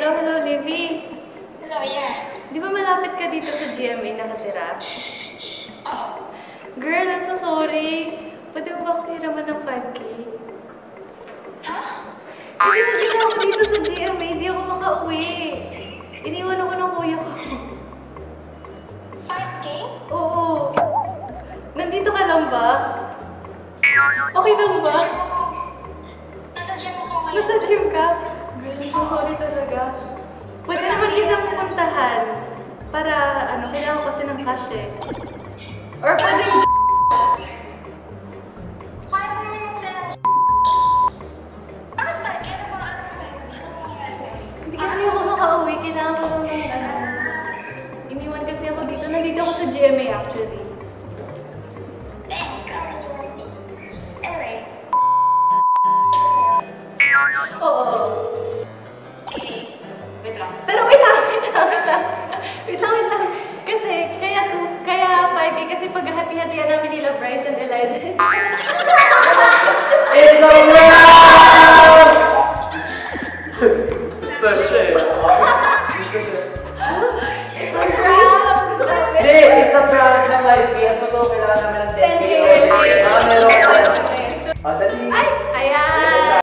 Hello, Livy. Hello, yeah. Di ba malapit ka dito sa GMA nakatira? Oo. Girl, I'm so sorry. Pwede mo ba akong hiraman ng 5K? Ha? Kasi nandito ako dito sa GMA, hindi ako makauwi. Iniwan ako ng kuya ko. 5K? Oo. Nandito ka lang ba? Okay lang ba? Nasa gym ako ngayon. Nasa gym ka? Girl, I'm so sorry talaga. Pwede naman kitang puntahan. Para, kailangan ko kasi ng cash eh. Or pwede yung Kaya mo naman sila. Bakit ba? Kaya naman ano nangyari sa'yo? hindi kasi ako makauwi. Kailangan ko lang ng iniwan kasi ako dito. Nandito ako sa GMA actually. Anyway. Oo. Okay. Wait lang. Pero wait lang. Kasi, kaya 5K kasi paghati-hatian namin nila Bryce and Elijah. It's a wrap! Stress siya eh. It's a wrap! Hindi, it's a prank ng 5K. Ang totoo, kailangan namin ng 10K.